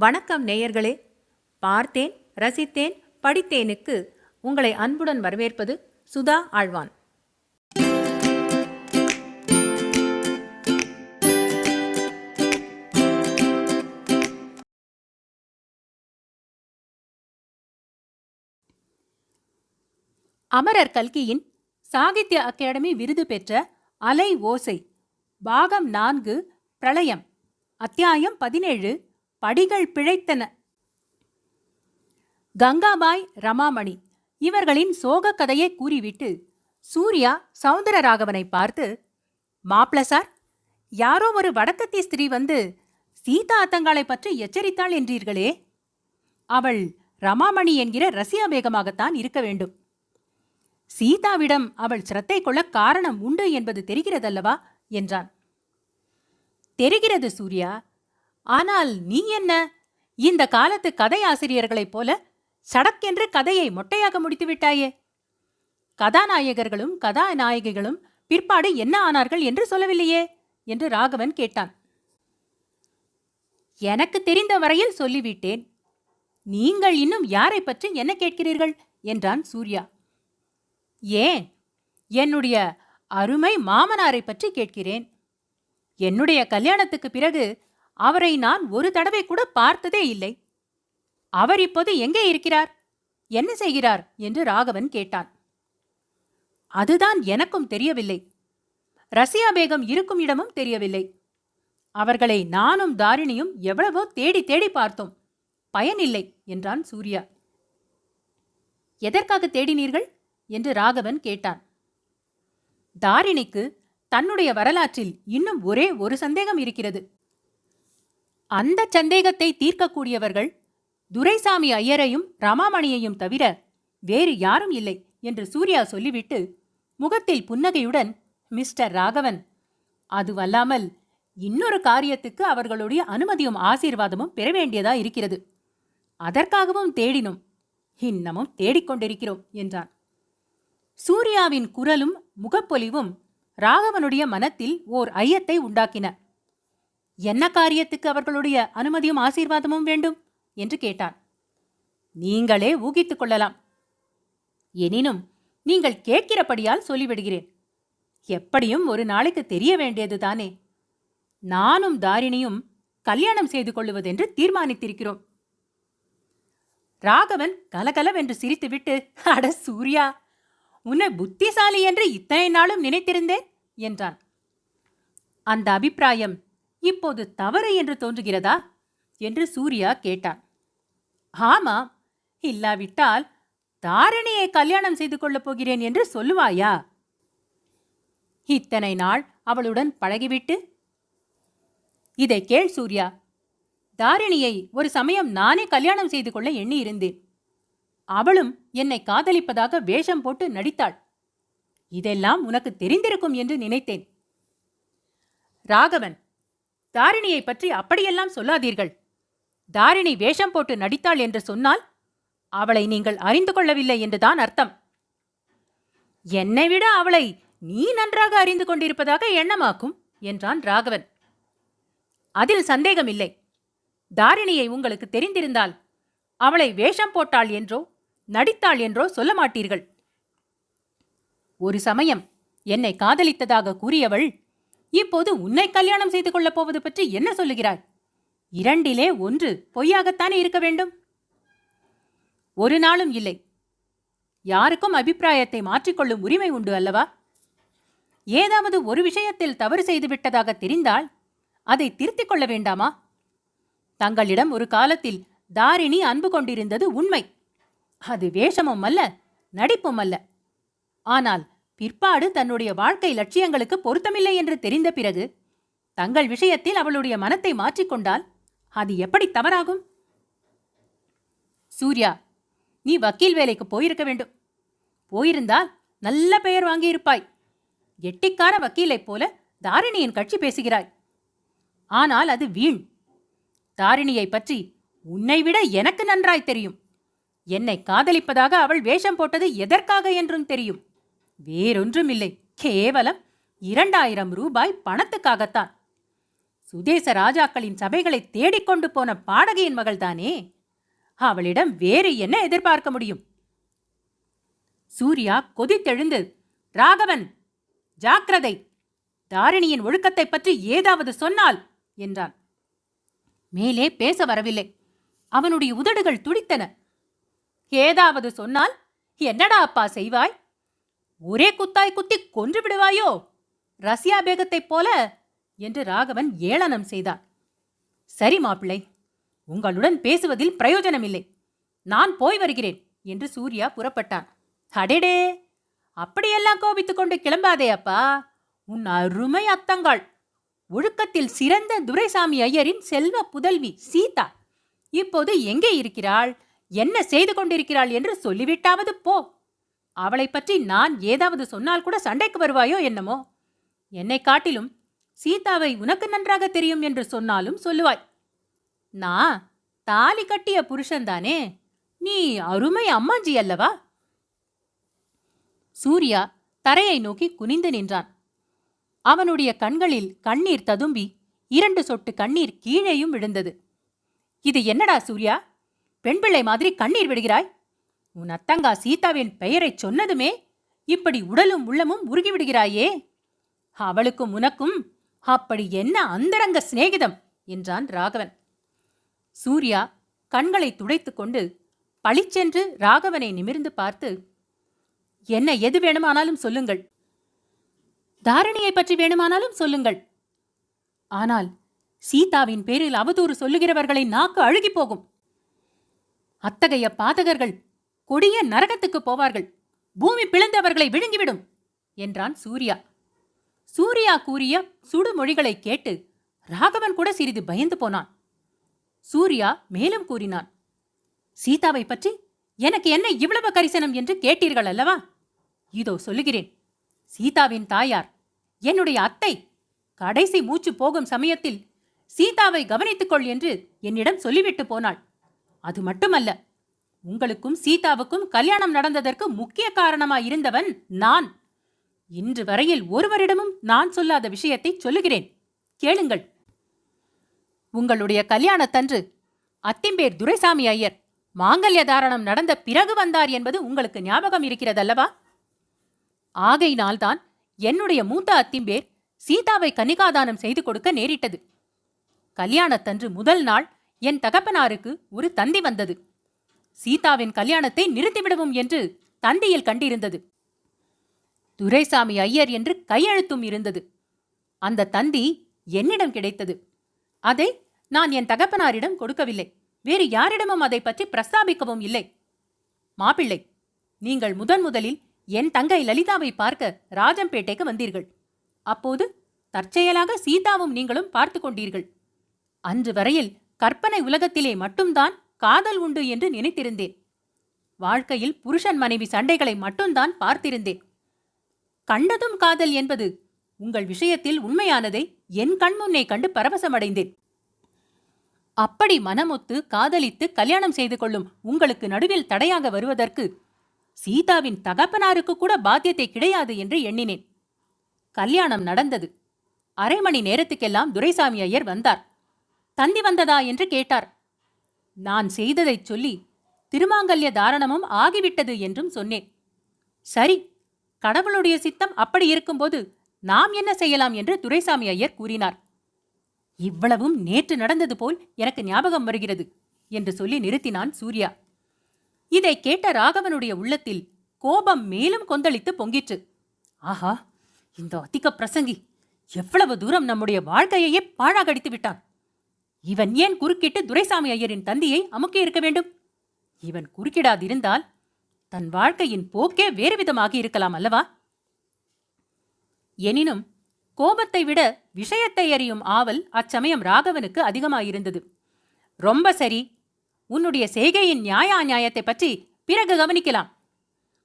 வணக்கம் நேயர்களே. பார்த்தேன், ரசித்தேன், படித்தேனுக்கு உங்களை அன்புடன் வரவேற்பது சுதா ஆழ்வான். அமரர் கல்கியின் சாகித்ய அகாடமி விருது பெற்ற அலை ஓசை பாகம் 4 பிரளயம் அத்தியாயம் 17 படிகள் பிழைத்தன. கங்காபாய், ரமாமணி இவர்களின் சோக கதையை கூறிவிட்டு சூர்யா சௌந்தரராகவனை பார்த்து, மாப்ள சார், யாரோ ஒரு வடக்கத்தி ஸ்திரீ வந்து சீதா அத்தங்காளை பற்றி எச்சரித்தாள் என்றீர்களே, அவள் ரமாமணி என்கிற ரசியா பேகமாகத்தான் இருக்க வேண்டும். சீதாவிடம் அவள் சிரத்தை கொள்ள காரணம் உண்டு என்பது தெரிகிறதல்லவா என்றான். தெரிகிறது சூர்யா, ஆனால் நீ என்ன இந்த காலத்து கதை ஆசிரியர்களைப் போல சடக்கென்று கதையை மொட்டையாக முடித்து விட்டாயே. கதாநாயகர்களும் கதாநாயகிகளும் பிற்பாடு என்ன ஆனார்கள் என்று சொல்லவில்லையே என்று ராகவன் கேட்டான். எனக்கு தெரிந்த வரையில் சொல்லிவிட்டேன். நீங்கள் இன்னும் யாரை பற்றி என்ன கேட்கிறீர்கள் என்றான் சூர்யா. ஏன், என்னுடைய அருமை மாமனாரை பற்றி கேட்கிறேன். என்னுடைய கல்யாணத்துக்கு பிறகு அவரை நான் ஒரு தடவை கூட பார்த்ததே இல்லை. அவர் இப்போது எங்கே இருக்கிறார், என்ன செய்கிறார் என்று ராகவன் கேட்டான். அதுதான் எனக்கும் தெரியவில்லை. ரசியா பேகம் இருக்கும் இடமும் தெரியவில்லை. அவர்களை நானும் தாரிணியும் எவ்வளவோ தேடி தேடி பார்த்தோம், பயனில்லை என்றான் சூர்யா. எதற்காக தேடினீர்கள் என்று ராகவன் கேட்டான். தாரிணிக்கு தன்னுடைய வரலாற்றில் இன்னும் ஒரே ஒரு சந்தேகம் இருக்கிறது. அந்த சந்தேகத்தை தீர்க்கக்கூடியவர்கள் துரைசாமி ஐயரையும் ரமாமணியையும் தவிர வேறு யாரும் இல்லை என்று சூர்யா சொல்லிவிட்டு முகத்தில் புன்னகையுடன், மிஸ்டர் ராகவன், அதுவல்லாமல் இன்னொரு காரியத்துக்கு அவர்களுடைய அனுமதியும் ஆசீர்வாதமும் பெற வேண்டியதா இருக்கிறது. அதற்காகவும் தேடினோம், இன்னமும் தேடிக்கொண்டிருக்கிறோம் என்றான். சூர்யாவின் குரலும் முகப்பொலிவும் ராகவனுடைய மனத்தில் ஓர் ஐயத்தை உண்டாக்கின. என்ன காரியத்துக்கு அவர்களுடைய அனுமதியும் ஆசீர்வாதமும் வேண்டும் என்று கேட்டான். நீங்களே ஊகித்துக் கொள்ளலாம். எனினும் நீங்கள் கேட்கிறபடியால் சொல்லிவிடுகிறேன். எப்படியும் ஒரு நாளைக்கு தெரிய வேண்டியதுதானே. நானும் தாரிணியும் கல்யாணம் செய்து கொள்ளுவதென்று தீர்மானித்திருக்கிறோம். ராகவன் கலகலவென்று சிரித்துவிட்டு, அட சூர்யா, உன்னை புத்திசாலி என்று இத்தனை நாளும் நினைத்திருந்தேன் என்றான். அந்த அபிப்பிராயம் இப்போது தவறு என்று தோன்றுகிறதா என்று சூர்யா கேட்டான். ஆமாம், இல்லாவிட்டால் தாரிணியை கல்யாணம் செய்து கொள்ளப் போகிறேன் என்று சொல்லுவாயா? இத்தனை நாள் அவளுடன் பழகிவிட்டு. இதை கேள் சூர்யா, தாரிணியை ஒரு சமயம் நானே கல்யாணம் செய்து கொள்ள எண்ணியிருந்தேன். அவளும் என்னை காதலிப்பதாக வேஷம் போட்டு நடித்தாள். இதெல்லாம் உனக்கு தெரிந்திருக்கும் என்று நினைத்தேன். ராகவன், தாரிணியை பற்றி அப்படியெல்லாம் சொல்லாதீர்கள். தாரிணி வேஷம் போட்டு நடித்தாள் என்று சொன்னால் அவளை நீங்கள் அறிந்து கொள்ளவில்லை என்றுதான் அர்த்தம். என்னை விட அவளை நீ நன்றாக அறிந்து கொண்டிருப்பதாக எண்ணமாக்கும் என்றான் ராகவன். அதில் சந்தேகமில்லை. தாரிணியை உங்களுக்கு தெரிந்திருந்தால் அவளை வேஷம் போட்டாள் என்றோ நடித்தாள் என்றோ சொல்ல மாட்டீர்கள். ஒரு சமயம் என்னை காதலித்ததாக கூறியவள் இப்போது உன்னை கல்யாணம் செய்து கொள்ளப் போவது பற்றி என்ன சொல்லுகிறாய்? இரண்டிலே ஒன்று பொய்யாகத்தானே இருக்க வேண்டும். ஒரு நாளும் இல்லை. யாருக்கும் அபிப்பிராயத்தை மாற்றிக்கொள்ளும் உரிமை உண்டு அல்லவா? ஏதாவது ஒரு விஷயத்தில் தவறு செய்துவிட்டதாக தெரிந்தால் அதை திருத்திக் கொள்ள வேண்டாமா? தங்களிடம் ஒரு காலத்தில் தாரிணி அன்பு கொண்டிருந்தது உண்மை. அது வேஷமும் அல்ல, நடிப்பும் அல்ல. ஆனால் பிற்பாடு தன்னுடைய வாழ்க்கை லட்சியங்களுக்கு பொருத்தமில்லை என்று தெரிந்த பிறகு தங்கள் விஷயத்தில் அவளுடைய மனத்தை மாற்றிக்கொண்டால் அது எப்படி தவறாகும்? சூர்யா, நீ வக்கீல் வேலைக்கு போயிருக்க வேண்டும். போயிருந்தால் நல்ல பெயர் வாங்கியிருப்பாய். எட்டிக்கார வக்கீலைப் போல தாரிணியின் கட்சி பேசுகிறாய். ஆனால் அது வீண். தாரிணியை பற்றி உன்னை விட எனக்கு நன்றாய் தெரியும். என்னை காதலிப்பதாக அவள் வேஷம் போட்டது எதற்காக என்றும் தெரியும். வேறொன்றுமில்லை, கேவலம் 2000 ரூபாய் பணத்துக்காகத்தான். சுதேச ராஜாக்களின் சபைகளை தேடிக்கொண்டு போன பாடகியின் மகள்தானே. அவளிடம் வேறு என்ன எதிர்பார்க்க முடியும்? சூர்யா கொதித்தெழுந்து, ராகவன், ஜாக்கிரதை! தாரிணியின் ஒழுக்கத்தை பற்றி ஏதாவது சொன்னால் என்றான். மேலே பேச வரவில்லை. அவனுடைய உதடுகள் துடித்தன. ஏதாவது சொன்னால் என்னடா அப்பா செய்வாய்? ஒரே குத்தாய் குத்தி கொன்று விடுவாயோ, ரஷ்யா பேகத்தைப் போல என்று ராகவன் ஏளனம் செய்தான். சரி மாப்பிள்ளை, உங்களுடன் பேசுவதில் பிரயோஜனமில்லை. நான் போய் வருகிறேன் என்று சூர்யா புறப்பட்டான். அடேடே, அப்படியெல்லாம் கோபித்துக் கொண்டு கிளம்பாதே அப்பா. உன் அருமை அத்தங்காள், ஒழுக்கத்தில் சிறந்த துரைசாமி ஐயரின் செல்வ புதல்வி சீதா இப்போது எங்கே இருக்கிறாள், என்ன செய்து கொண்டிருக்கிறாள் என்று சொல்லிவிட்டாவது போ. அவளை பற்றி நான் ஏதாவது சொன்னால் கூட சண்டைக்கு வருவாயோ என்னமோ. என்னை காட்டிலும் சீதாவை உனக்கு நன்றாக தெரியும் என்று சொன்னாலும் சொல்லுவாய். நான் தாலி கட்டிய புருஷன்தானே, நீ அருமை அம்மாஞ்சி அல்லவா? சூர்யா தரையை நோக்கி குனிந்து நின்றான். அவனுடைய கண்களில் கண்ணீர் ததும்பி 2 சொட்டு கண்ணீர் கீழேயும் விழுந்தது. இது என்னடா சூர்யா, பெண் பிள்ளை மாதிரி கண்ணீர் விடுகிறாய்? உன் அத்தங்கா சீதாவின் பெயரைச் சொன்னதுமே இப்படி உடலும் உள்ளமும் உருகிவிடுகிறாயே. அவளுக்கும் உனக்கும் அப்படி என்ன அந்தரங்க சிநேகிதம் என்றான் ராகவன். சூர்யா கண்களை துடைத்து கொண்டு பளிச்சென்று ராகவனை நிமிர்ந்து பார்த்து, என்ன எது வேணுமானாலும் சொல்லுங்கள், தாரிணியை பற்றி வேணுமானாலும் சொல்லுங்கள். ஆனால் சீதாவின் பேரில் அவதூறு சொல்லுகிறவர்களை நாக்கு அழுகி போகும். அத்தகைய பாதகர்கள் கொடிய நரகத்துக்கு போவார்கள். பூமி பிளந்தவர்களை விழுங்கிவிடும் என்றான் சூர்யா. சூர்யா கூறிய சுடுமொழிகளை கேட்டு ராகவன் கூட சிறிது பயந்து போனான். சூர்யா மேலும் கூறினான், சீதாவை பற்றி எனக்கு என்ன இவ்வளவு கரிசனம் என்று கேட்டீர்கள் அல்லவா? இதோ சொல்லுகிறேன். சீதாவின் தாயார், என்னுடைய அத்தை, கடைசி மூச்சு போகும் சமயத்தில் சீதாவை கவனித்துக்கொள் என்று என்னிடம் சொல்லிவிட்டு போனாள். அது மட்டுமல்ல, உங்களுக்கும் சீதாவுக்கும் கல்யாணம் நடந்ததற்கு முக்கிய காரணமாயிருந்தவன் நான். இன்று வரையில் ஒருவரிடமும் நான் சொல்லாத விஷயத்தை சொல்லுகிறேன், கேளுங்கள். உங்களுடைய கல்யாணத்தன்று அத்திம்பேர் துரைசாமி ஐயர் மாங்கல்ய தாரணம் நடந்த பிறகு வந்தார் என்பது உங்களுக்கு ஞாபகம் இருக்கிறதல்லவா? ஆகையினால்தான் என்னுடைய மூத்த அத்திம்பேர் சீதாவை கன்னிகாதானம் செய்து கொடுக்க நேரிட்டது. கல்யாணத்தன்று முதல் நாள் என் தகப்பனாருக்கு ஒரு தந்தி வந்தது. சீதாவின் கல்யாணத்தை நிறுத்திவிடவும் என்று தந்தியில் கண்டிருந்தது. துரைசாமி ஐயர் என்று கையெழுத்தும் இருந்தது. அந்த தந்தி என்னிடம் கிடைத்தது. அதை நான் என் தகப்பனாரிடம் கொடுக்கவில்லை. வேறு யாரிடமும் அதை பற்றி பிரஸ்தாபிக்கவும் இல்லை. மாப்பிள்ளை, நீங்கள் முதலில் என் தங்கை லலிதாவை பார்க்க ராஜம்பேட்டைக்கு வந்தீர்கள். அப்போது தற்செயலாக சீதாவும் நீங்களும் பார்த்து கொண்டீர்கள். அன்று வரையில் கற்பனை உலகத்திலே மட்டும்தான் காதல் உண்டு என்று நினைத்திருந்தேன். வாழ்க்கையில் புருஷன் மனைவி சண்டைகளை மட்டும்தான் பார்த்திருந்தேன். கண்டதும் காதல் என்பது உங்கள் விஷயத்தில் உண்மையானதை என் கண்முன்னே கண்டு பரவசமடைந்தேன். அப்படி மனமொத்து காதலித்து கல்யாணம் செய்து கொள்ளும் உங்களுக்கு நடுவில் தடையாக வருவதற்கு சீதாவின் தகப்பனாருக்கு கூட பாத்தியத்தை கிடையாது என்று எண்ணினேன். கல்யாணம் நடந்தது. அரை மணி நேரத்துக்கெல்லாம் துரைசாமி ஐயர் வந்தார். தந்தி வந்ததா என்று கேட்டார். நான் செய்ததைச் சொல்லி திருமாங்கல்ய தாரணமும் ஆகிவிட்டது என்றும் சொன்னேன். சரி, கடவுளுடைய சித்தம் அப்படி இருக்கும்போது நாம் என்ன செய்யலாம் என்று துரைசாமி ஐயர் கூறினார். இவ்வளவும் நேற்று நடந்தது போல் எனக்கு ஞாபகம் வருகிறது என்று சொல்லி நிறுத்தினான் சூர்யா. இதை கேட்ட ராகவனுடைய உள்ளத்தில் கோபம் மேலும் கொந்தளித்து பொங்கிற்று. ஆஹா, இந்த அதிக பிரசங்கி எவ்வளவு தூரம் நம்முடைய வாழ்க்கையையே பாழாகடித்து விட்டான். இவன் ஏன் குறுக்கிட்டு துரைசாமி ஐயரின் தந்தியை அமுக்கி இருக்க வேண்டும்? இவன் குறுக்கிடாதிருந்தால் தன் வாழ்க்கையின் போக்கே வேறு விதமாகி இருக்கலாம் அல்லவா? எனினும் கோபத்தை விட விஷயத்தை அறியும் ஆவல் அச்சமயம் ராகவனுக்கு அதிகமாயிருந்தது. ரொம்ப சரி, உன்னுடைய செய்கையின் நியாய அநியாயத்தை பற்றி பிறகு கவனிக்கலாம்.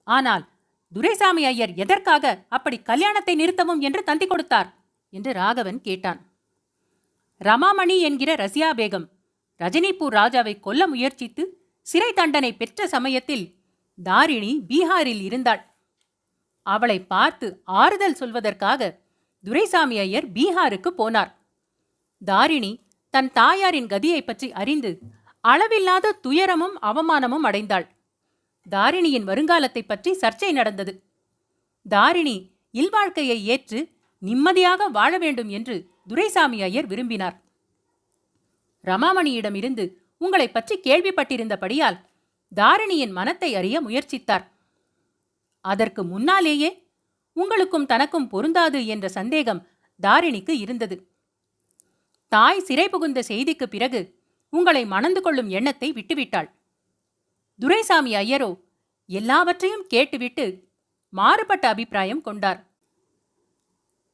ஆனால் துரைசாமி ஐயர் எதற்காக அப்படி கல்யாணத்தை நிறுத்தவும் என்று தந்தி கொடுத்தார் என்று ராகவன் கேட்டான். ரமாமணி என்கிற ரசியா பேகம் ரஜினிபூர் ராஜாவை கொல்ல முயற்சித்து சிறை தண்டனை பெற்ற சமயத்தில் தாரிணி பீகாரில் இருந்தாள். அவளை பார்த்து ஆறுதல் சொல்வதற்காக துரைசாமி ஐயர் பீகாருக்கு போனார். தாரிணி தன் தாயாரின் கதியைப் பற்றி அறிந்து அளவில்லாத துயரமும் அவமானமும் அடைந்தாள். தாரிணியின் வருங்காலத்தைப் பற்றி சர்ச்சை நடந்தது. தாரிணி இல்வாழ்க்கையை ஏற்று நிம்மதியாக வாழ வேண்டும் என்று துரைசாமி ஐயர் விரும்பினார். ரமாமணியிடமிருந்து உங்களை பற்றி கேள்விப்பட்டிருந்தபடியால் தாரிணியின் மனத்தை அறிய முயற்சித்தார். அதற்கு முன்னாலேயே உங்களுக்கும் தனக்கும் பொருந்தாது என்ற சந்தேகம் தாரிணிக்கு இருந்தது. தாய் சிறை புகுந்த செய்திக்கு பிறகு உங்களை மணந்து கொள்ளும் எண்ணத்தை விட்டுவிட்டாள். துரைசாமி ஐயரோ எல்லாவற்றையும் கேட்டுவிட்டு மாறுபட்ட அபிப்பிராயம் கொண்டார்.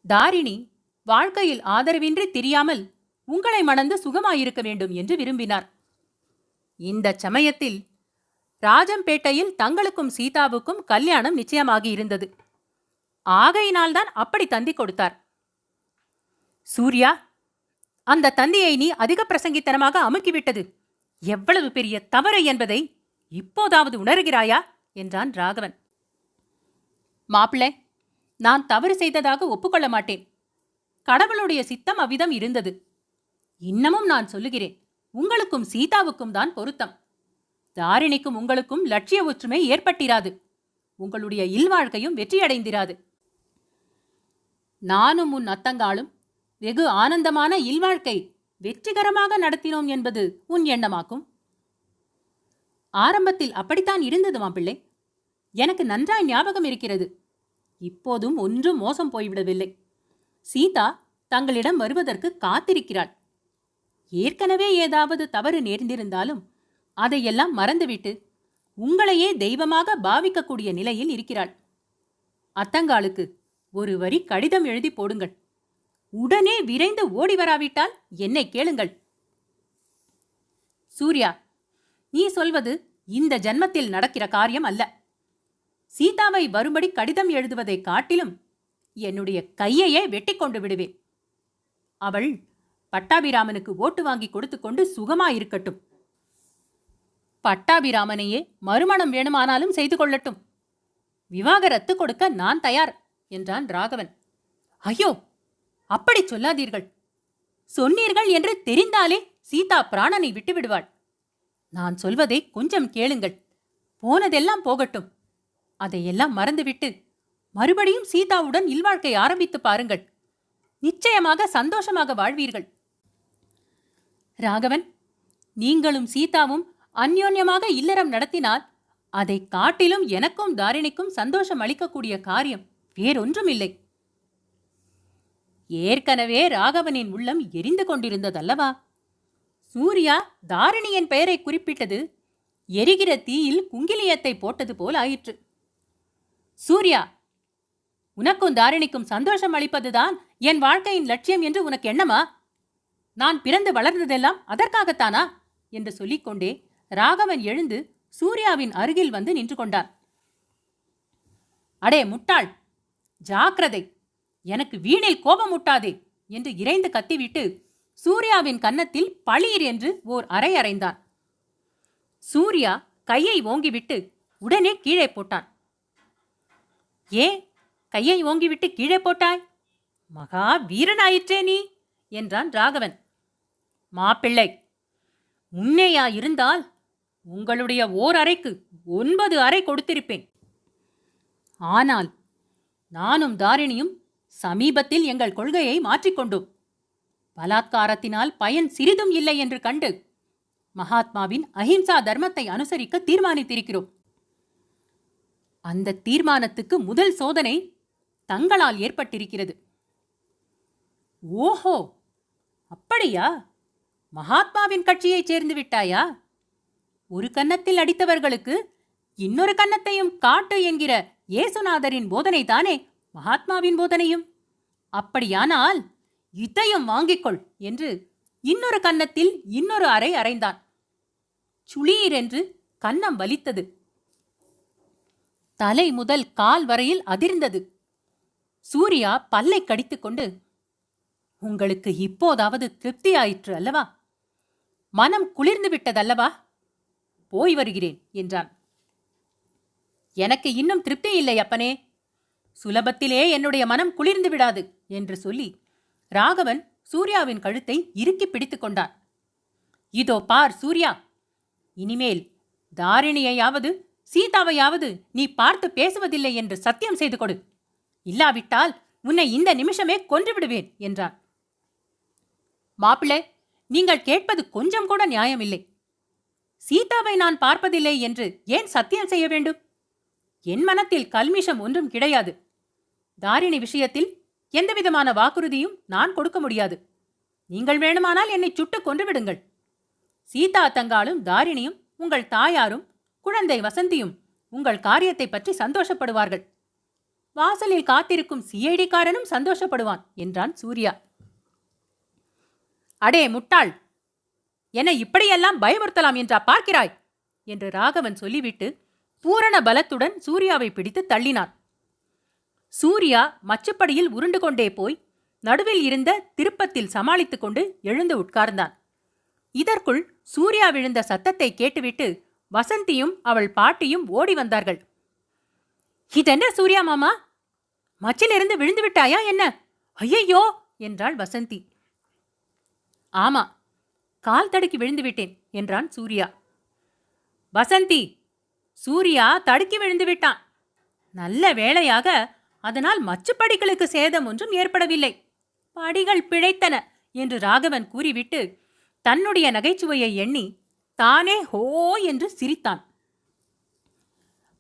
தாரிணி வாழ்க்கையில் ஆதரவின்றி திரியாமல் உங்களை மணந்து சுகமாயிருக்க வேண்டும் என்று விரும்பினார். இந்த சமயத்தில் ராஜம்பேட்டையில் தங்களுக்கும் சீதாவுக்கும் கல்யாணம் நிச்சயமாகி இருந்தது. ஆகையினால்தான் அப்படி தந்தி கொடுத்தார். சூர்யா, அந்த தந்தியை நீ அதிக பிரசங்கித்தனமாக அமுக்கிவிட்டது எவ்வளவு பெரிய தவறு என்பதை இப்போதாவது உணர்கிறாயா என்றான் ராகவன். மாப்பிள்ளை, நான் தவறு செய்ததாக ஒப்புக்கொள்ள மாட்டேன். கடவுளுடைய சித்தம் அவ்விதம் இருந்தது. இன்னமும் நான் சொல்லுகிறேன், உங்களுக்கும் சீதாவுக்கும் தான் பொருத்தம். தாரிணிக்கும் உங்களுக்கும் லட்சிய ஒற்றுமை ஏற்பட்டிராது. உங்களுடைய இல்வாழ்க்கையும் வெற்றியடைந்திராது. நானும் உன் அத்தங்காலும் வெகு ஆனந்தமான இல்வாழ்க்கை வெற்றிகரமாக நடத்தினோம் என்பது உன் எண்ணமாக்கும். ஆரம்பத்தில் அப்படித்தான் இருந்தது மாப்பிள்ளை. எனக்கு நன்றாய் ஞாபகம் இருக்கிறது. இப்போதும் ஒன்றும் மோசம் போய்விடவில்லை. சீதா தங்களிடம் வருவதற்கு காத்திருக்கிறாள். ஏற்கனவே ஏதாவது தவறு நேர்ந்திருந்தாலும் அதையெல்லாம் மறந்துவிட்டு உங்களையே தெய்வமாக பாவிக்கக்கூடிய நிலையில் இருக்கிறாள். அத்தங்காளுக்கு ஒரு வரி கடிதம் எழுதி போடுங்கள். உடனே விரைந்து ஓடி வராவிட்டால் என்னை கேளுங்கள். சூர்யா, நீ சொல்வது இந்த ஜன்மத்தில் நடக்கிற காரியம் அல்ல. சீதாவை வரும்படி கடிதம் எழுதுவதை காட்டிலும் என்னுடைய கையையே வெட்டி கொண்டு விடுவேன். அவள் பட்டாபிராமனுக்கு ஓட்டு வாங்கி கொடுத்து கொண்டு சுகமாயிருக்கட்டும். பட்டாபிராமனையே மறுமணம் வேணுமானாலும் செய்து கொள்ளட்டும். விவாகரத்து கொடுக்க நான் தயார் என்றான் ராகவன். ஐயோ, அப்படி சொல்லாதீர்கள். சொன்னீர்கள் என்று தெரிந்தாலே சீதா பிராணனை விட்டு விடுவாள். நான் சொல்வதை கொஞ்சம் கேளுங்கள். போனதெல்லாம் போகட்டும். அதையெல்லாம் மறந்துவிட்டு மறுபடியும் சீதாவுடன் இல்வாழ்க்கை ஆரம்பித்து பாருங்கள். நிச்சயமாக சந்தோஷமாக வாழ்வீர்கள். ராகவன், நீங்களும் சீதாவும் அந்யோன்யமாக இல்லறம் நடத்தினால் அதை காட்டிலும் எனக்கும் தாரிணிக்கும் சந்தோஷம் அளிக்கக்கூடிய காரியம் வேறொன்றுமில்லை. ஏற்கனவே ராகவனின் உள்ளம் எரிந்து கொண்டிருந்ததல்லவா? சூர்யா தாரிணியின் பெயரை குறிப்பிட்டது எரிகிற தீயில் குங்கிலியத்தை போட்டது போல் ஆயிற்று. சூர்யா, உனக்கும் தாரிணிக்கும் சந்தோஷம் அளிப்பதுதான் என் வாழ்க்கையின் லட்சியம் என்று உனக்கு எண்ணமா? நான் பிறந்து வளர்ந்ததெல்லாம் அதற்காகத்தானா என்று சொல்லிக்கொண்டே ராகவன் எழுந்து சூர்யாவின் அருகில் வந்து நின்று கொண்டான். அடே முட்டாள், ஜாக்கிரதை, எனக்கு வீணில் கோபமுட்டாதே என்று இறைந்து கத்திவிட்டு சூர்யாவின் கன்னத்தில் பளீர் என்று ஓர் அறை அறைந்தான். சூர்யா கையை ஓங்கிவிட்டு உடனே கீழே போட்டான். ஏன் கையை ஓங்கிவிட்டு கீழே போட்டாய்? மகா வீரனாயிற்றே நீ என்றான் ராகவன். மாப்பிள்ளை, முன்னேயாயிருந்தால் உங்களுடைய ஓர் அறைக்கு 9 அறை கொடுத்திருப்பேன். ஆனால் நானும் தாரிணியும் சமீபத்தில் எங்கள் கொள்கையை மாற்றிக்கொண்டோம். பலாத்காரத்தினால் பயன் சிறிதும் இல்லை என்று கண்டு மகாத்மாவின் அஹிம்சா தர்மத்தை அனுசரிக்க தீர்மானித்திருக்கிறோம். அந்த தீர்மானத்துக்கு முதல் சோதனை தங்களால் ஏற்பட்டிருக்கிறது. ஓஹோ, அப்படியா? மகாத்மாவின் கட்சியைச் சேர்ந்து விட்டாயா? ஒரு கன்னத்தில் அடித்தவர்களுக்கு இன்னொரு கன்னத்தையும் காட்டு என்கிற ஏசுநாதரின் போதனை தானே மகாத்மாவின் போதனையும். அப்படியானால் இதையும் வாங்கிக்கொள் என்று இன்னொரு கன்னத்தில் இன்னொரு அறை அறைந்தான். சுளீர் என்று கன்னம் வலித்தது. தலை முதல் கால் வரையில் அதிர்ந்தது. சூர்யா பல்லை கடித்துக்கொண்டு, உங்களுக்கு இப்போதாவது திருப்தியாயிற்று அல்லவா? மனம் குளிர்ந்து விட்டதல்லவா? போய் வருகிறேன் என்றான். எனக்கு இன்னும் திருப்தி இல்லை அப்பனே. சுலபத்திலே என்னுடைய மனம் குளிர்ந்து விடாது என்று சொல்லி ராகவன் சூர்யாவின் கழுத்தை இறுக்கி பிடித்துக் கொண்டான். இதோ பார் சூர்யா, இனிமேல் தாரிணியையாவது சீதாவையாவது நீ பார்த்து பேசுவதில்லை என்று சத்தியம் செய்து கொடு. இல்லாவிட்டால் உன்னை இந்த நிமிஷமே கொன்று விடுவேன் என்றான். மாப்பிள்ளை, நீங்கள் கேட்பது கொஞ்சம் கூட நியாயமில்லை. சீதாவை நான் பார்ப்பதில்லை என்று ஏன் சத்தியம் செய்ய வேண்டும்? என் மனத்தில் கல்மிஷம் ஒன்றும் கிடையாது. தாரிணி விஷயத்தில் எந்தவிதமான வாக்குறுதியும் நான் கொடுக்க முடியாது. நீங்கள் வேணுமானால் என்னை சுட்டு கொன்று விடுங்கள். சீதா தங்காலும் தாரிணியும் உங்கள் தாயாரும் குழந்தை வசந்தியும் உங்கள் காரியத்தை பற்றி சந்தோஷப்படுவார்கள். வாசலில் காத்திருக்கும் சிஐடிக்காரனும் சந்தோஷப்படுவான் என்றான் சூர்யா. அடே முட்டாள், என்னை இப்படியெல்லாம் பயமுறுத்தலாம் என்றா பார்க்கிறாய் என்று ராகவன் சொல்லிவிட்டு பூரண பலத்துடன் சூர்யாவை பிடித்து தள்ளினான். சூர்யா மச்சுப்படியில் உருண்டு கொண்டே போய் நடுவில் இருந்த திருப்பத்தில் சமாளித்துக் கொண்டு எழுந்து உட்கார்ந்தான். இதற்குள் சூர்யா விழுந்த சத்தத்தை கேட்டுவிட்டு வசந்தியும் அவள் பாட்டியும் ஓடி வந்தார்கள். இதென்ன சூர்யா மாமா, மச்சிலிருந்து விழுந்து விட்டாயா என்ன? ஐயையோ என்றாள் வசந்தி. ஆமா, கால் தடுக்கி விழுந்து விட்டேன் என்றான் சூர்யா. வசந்தி, சூர்யா தடுக்கி விழுந்து விட்டான். நல்ல வேளையாக அதனால் மச்சுப்படிகளுக்கு சேதம் ஒன்றும் ஏற்படவில்லை. படிகள் பிழைத்தன என்று ராகவன் கூறிவிட்டு தன்னுடைய நகைச்சுவையை எண்ணி தானே ஹோ என்று சிரித்தான்.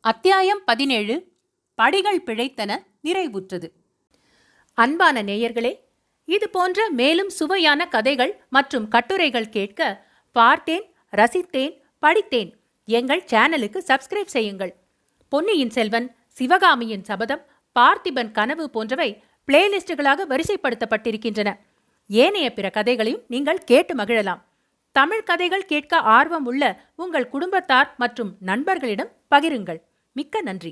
அத்தியாயம் 17 படிகள் பிழைத்தன நிறைவுற்றது. அன்பான நேயர்களே, இது போன்ற மேலும் சுவையான கதைகள் மற்றும் கட்டுரைகள் கேட்க பார்த்தேன், ரசித்தேன், படித்தேன் எங்கள் சேனலுக்கு சப்ஸ்கிரைப் செய்யுங்கள். பொன்னியின் செல்வன், சிவகாமியின் சபதம், பார்த்திபன் கனவு போன்றவை பிளேலிஸ்டுகளாக வரிசைப்படுத்தப்பட்டிருக்கின்றன. ஏனைய பிற கதைகளையும் நீங்கள் கேட்டு மகிழலாம். தமிழ் கதைகள் கேட்க ஆர்வம் உள்ள உங்கள் குடும்பத்தார் மற்றும் நண்பர்களிடம் பகிருங்கள். மிக்க நன்றி.